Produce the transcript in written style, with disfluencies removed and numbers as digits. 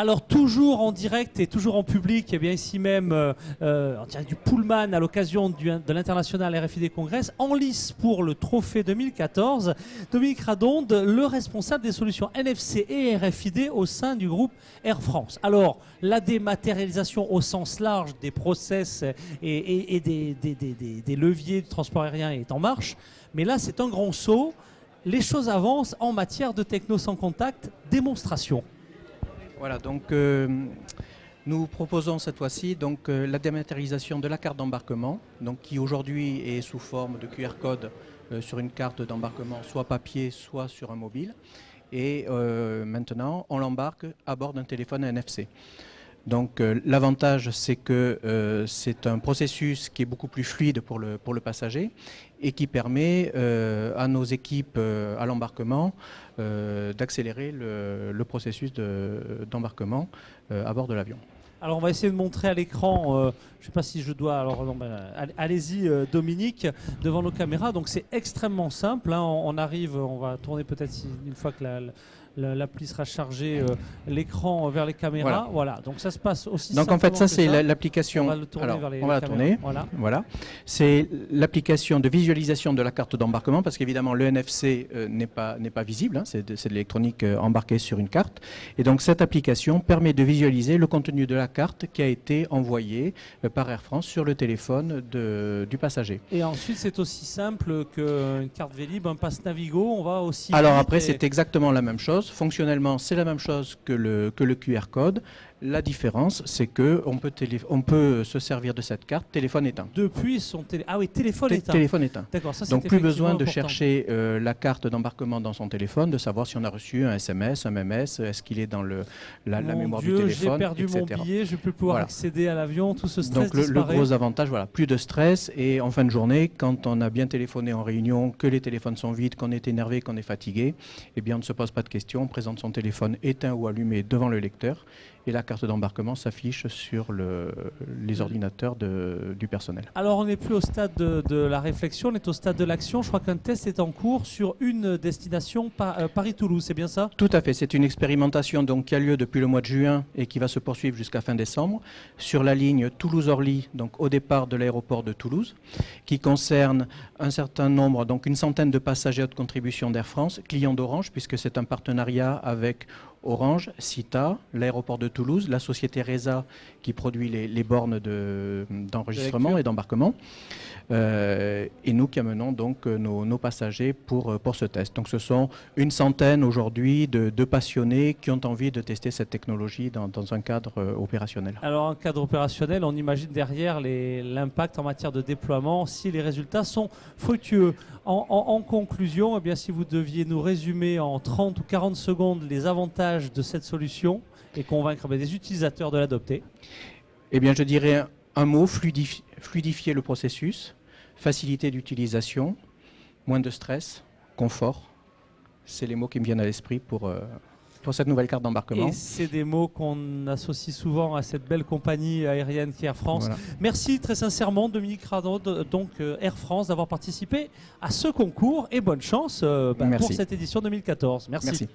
Alors toujours en direct et toujours en public, et bien ici même en direct du Pullman à l'occasion de l'international RFID Congress, en lice pour le trophée 2014, Dominique Radonde, le responsable des solutions NFC et RFID au sein du groupe Air France. Alors la dématérialisation au sens large des process et des leviers de transport aérien est en marche, mais là c'est un grand saut. Les choses avancent en matière de techno sans contact, démonstration. Voilà, donc nous proposons cette fois-ci la dématérialisation de la carte d'embarquement, qui aujourd'hui est sous forme de QR code sur une carte d'embarquement, soit papier, soit sur un mobile. Et maintenant, on l'embarque à bord d'un téléphone NFC. Donc l'avantage, c'est que c'est un processus qui est beaucoup plus fluide pour le passager et qui permet à nos équipes à l'embarquement d'accélérer le processus d'embarquement à bord de l'avion. Alors on va essayer de montrer à l'écran, je ne sais pas si je dois, alors non, allez-y Dominique, devant nos caméras. Donc c'est extrêmement simple, hein. On arrive, on va tourner peut-être une fois que l'appli sera chargée, l'écran vers les caméras. Voilà. Donc ça se passe aussi simplement. Donc en fait ça c'est l'application, on va le tourner vers les on va la tourner, voilà. C'est l'application de visualisation de la carte d'embarquement, parce qu'évidemment le NFC n'est pas visible, hein, c'est de l'électronique embarquée sur une carte. Et donc cette application permet de visualiser le contenu de la carte qui a été envoyée par Air France sur le téléphone du passager. Et ensuite c'est aussi simple qu'une carte Vélib, un pass Navigo, on va aussi... Alors après c'est exactement la même chose. Fonctionnellement, c'est la même chose que le QR code. La différence, c'est qu'on peut se servir de cette carte téléphone éteint. Depuis son téléphone. Ah oui, téléphone éteint. Téléphone éteint. D'accord, ça c'est donc plus besoin de important. chercher la carte d'embarquement dans son téléphone, de savoir si on a reçu un SMS, un MMS, est-ce qu'il est dans la mémoire du téléphone, j'ai perdu etc. mon billet, je ne vais plus pouvoir accéder à l'avion, tout ce stress donc le gros avantage, voilà, plus de stress. Et en fin de journée, quand on a bien téléphoné en réunion, que les téléphones sont vides, qu'on est énervé, qu'on est fatigué, eh bien on ne se pose pas de questions, on présente son téléphone éteint ou allumé devant le lecteur et la carte d'embarquement s'affiche sur les ordinateurs du personnel. Alors on n'est plus au stade de la réflexion, on est au stade de l'action. Je crois qu'un test est en cours sur une destination Paris-Toulouse, c'est bien ça? Tout à fait, c'est une expérimentation qui a lieu depuis le mois de juin et qui va se poursuivre jusqu'à fin décembre sur la ligne Toulouse-Orly, donc au départ de l'aéroport de Toulouse, qui concerne un certain nombre, donc une centaine de passagers de contribution d'Air France, clients d'Orange, puisque c'est un partenariat avec Orange, Sita, l'aéroport de Toulouse, la société Reza qui produit les bornes d'enregistrement et d'embarquement, et nous qui amenons donc nos passagers pour ce test. Donc ce sont une centaine aujourd'hui de passionnés qui ont envie de tester cette technologie dans un cadre opérationnel. Alors un cadre opérationnel, on imagine derrière l'impact en matière de déploiement si les résultats sont fructueux. En conclusion, eh bien, si vous deviez nous résumer en 30 ou 40 secondes les avantages de cette solution et convaincre des utilisateurs de l'adopter. Eh bien, je dirais un mot, fluidifier le processus, facilité d'utilisation, moins de stress, confort. C'est les mots qui me viennent à l'esprit pour cette nouvelle carte d'embarquement. Et c'est des mots qu'on associe souvent à cette belle compagnie aérienne qui est Air France. Voilà. Merci très sincèrement Dominique Radonde, donc Air France, d'avoir participé à ce concours et bonne chance pour cette édition 2014. Merci. Merci.